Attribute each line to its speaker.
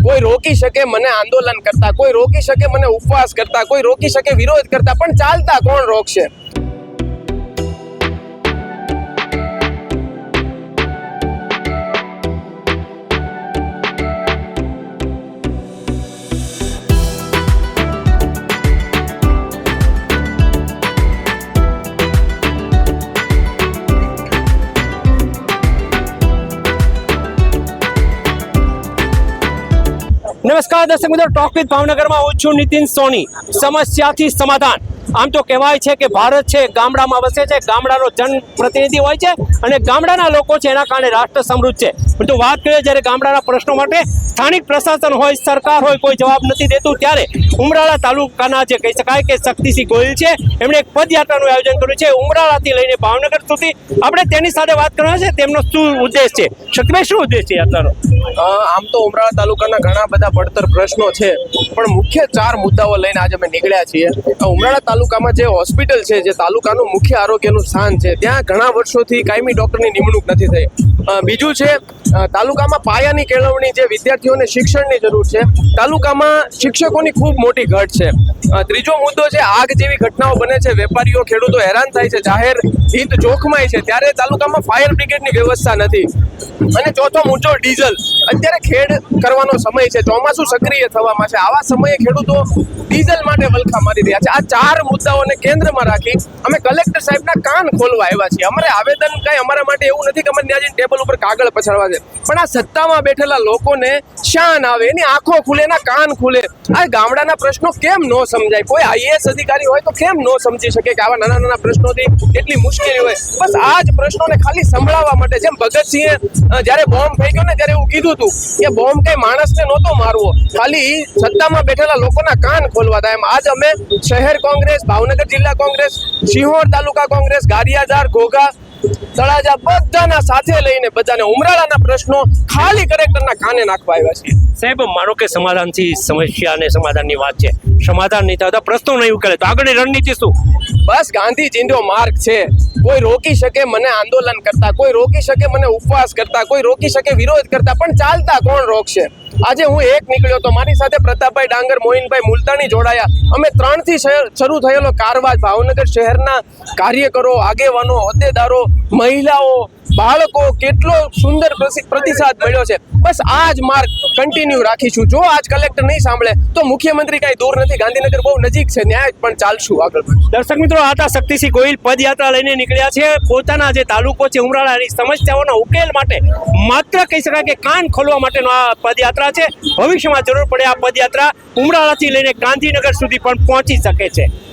Speaker 1: કોઈ રોકી શકે મને આંદોલન કરતા, કોઈ રોકી શકે મને ઉપવાસ કરતા, કોઈ રોકી શકે વિરોધ કરતા, પણ ચાલતા કોણ રોકશે?
Speaker 2: નમસ્કાર દર્શક મિત્રો, ટોક વિથ ભાવનગરમાં હું છું નીતિન સોની। સમસ્યાથી સમાધાન, આમ તો કહેવાય છે કે ભારત છે ગામડામાં વસે છે, ગામડાનો જનપ્રતિનિધિ હોય છે અને ગામડાના લોકો છે, એના કારણે રાષ્ટ્ર સમૃદ્ધ છે। પરંતુ વાત કરીએ જ્યારે ગામડાના પ્રશ્નો માટે સ્થાનિક પ્રશાસન હોય, સરકાર હોય, કોઈ જવાબ નથી દેતું, ત્યારે ઉમરાળા તાલુકાના જે કહી શકાય કે શક્તિસિંહ ગોહિલ છે, એમણે એક પદયાત્રાનું આયોજન કર્યું છે ઉમરાળાથી લઈને ભાવનગર સુધી। આપણે તેની સાથે વાત કરવાના છે, તેમનો શું ઉદ્દેશ છે? શક્તિભાઈ, શું ઉદ્દેશ છે યાત્રાનો?
Speaker 1: આમ તો ઉમરાળા તાલુકાના ઘણા બધા પડતર પ્રશ્નો છે, પણ મુખ્ય 4 મુદ્દાઓ લઈને આજે અમે નીકળ્યા છીએ। ઉમરાળા તાલુકામાં જે હોસ્પિટલ છે, જે તાલુકાનું મુખ્ય આરોગ્યનું સ્થાન છે, ત્યાં ઘણા વર્ષોથી કાયમી ડોક્ટરની નિમણૂક નથી થઈ। બીજું છે તાલુકામાં પાયાની કેળવણી, જે વિદ્યાર્થીઓને શિક્ષણની જરૂર છે, તાલુકામાં શિક્ષકોની ખૂબ મોટી ઘટ છે। ત્રીજો મુદ્દો છે આગ જેવી ઘટનાઓ બને છે, વેપારીઓ ખેડૂતો હેરાન થાય છે, જાહેર હિત જોખમાય છે, ત્યારે તાલુકામાં ફાયર બ્રિગેડની વ્યવસ્થા નથી। અને ચોથો મુદ્દો ડીઝલ, અત્યારે ખેડ કરવાનો સમય છે, ચોમાસું સક્રિય થવામાં છે, આવા સમયે ખેડૂતો ડીઝલ માટે વલખા મારી રહ્યા છે। આ 4 મુદ્દાઓને કેન્દ્રમાં રાખી અમે કલેક્ટર સાહેબના કાન ખોલવા આવ્યા છીએ। અમારે આવેદન કઈ અમારા માટે એવું નથી કે અમારે ત્યાં જઈને ટેબલ ઉપર કાગળ પછાડવા છે, પણ આ સત્તામાં બેઠેલા લોકોને શાન આવે, એની આંખો ખુલે, એના કાન ખુલે। આ ગામડાના પ્રશ્નો કેમ ન સમજાય? કોઈ આઈએએસ અધિકારી હોય તો કેમ ન સમજી શકે કે આવા નાના નાના પ્રશ્નોથી કેટલી મુશ્કેલી હોય? બસ આ જ પ્રશ્નોને ખાલી સંભળાવવા માટે, જેમ ભગતસિંહે જ્યારે બોમ્બ થઈ ગયો ને ત્યારે એવું કીધું હતું કે બોમ્બ કઈ માણસને નહોતો મારવો, ખાલી સત્તામાં બેઠેલા લોકોના કાન ખોલવા હતા। એમ આજ અમે શહેર કોંગ્રેસ, ભાવનગર જિલ્લા કોંગ્રેસ, સિંહોર તાલુકા કોંગ્રેસ, ગારિયાધાર, ઘોઘા, તળાજા બધાના સાથે લઈને બધાને ઉમરાળાના પ્રશ્નો ખાલી કલેક્ટરના કાને નાખવા આવ્યા છીએ।
Speaker 2: સાહેબ, માનો કે સમાધાનથી સમસ્યા અને સમાધાનની વાત છે, સમાધાન નહીં થતા, પ્રશ્નો નહીં ઉકેલે તો આગળની રણનીતિ શું?
Speaker 1: બસ ગાંધીજીનો માર્ગ છે। કોઈ રોકી શકે મને આંદોલન કરતા, કોઈ રોકી શકે મને ઉપવાસ કરતા, કોઈ રોકી શકે વિરોધ કરતા, પણ ચાલતા કોણ રોકશે? આજે હું એક નીકળ્યો તો, મારી સાથે પ્રતાપભાઈ ડાંગર, મોહિનભાઈ મુલતાણી જોડાયા। અમે 3 થી શરૂ થયેલો કારવાજ ભાવનગર શહેરના કાર્યકરો, આગેવાનો, હોદ્દેદારો, મહિલાઓ, બાળકો, કેટલો સુંદર પ્રતિસાદ મળ્યો છે। બસ આ જ માર્ગ કન્ટિન્યુ રાખીશું। જો આજ કલેક્ટર નહીં સાંભળે તો મુખ્યમંત્રી કઈ દૂર નથી, ગાંધીનગર બહુ નજીક છે, ન્યાય પણ ચાલશું આગળ।
Speaker 2: દર્શક મિત્રો, આ હતા શક્તિસિંહ ગોહિલ, પદયાત્રા લઈને નીકળ્યા છે। પોતાના જે તાલુકો છે ઉમરાળાની સમસ્યાઓના ઉકેલ માટે, માત્ર કહી શકાય કે કાન ખોલવા માટેનો આ પદયાત્રા છે। ભવિષ્યમાં જરૂર પડે આ પદયાત્રા ઉમરાળાથી લઈને ગાંધીનગર સુધી પણ પહોંચી શકે છે।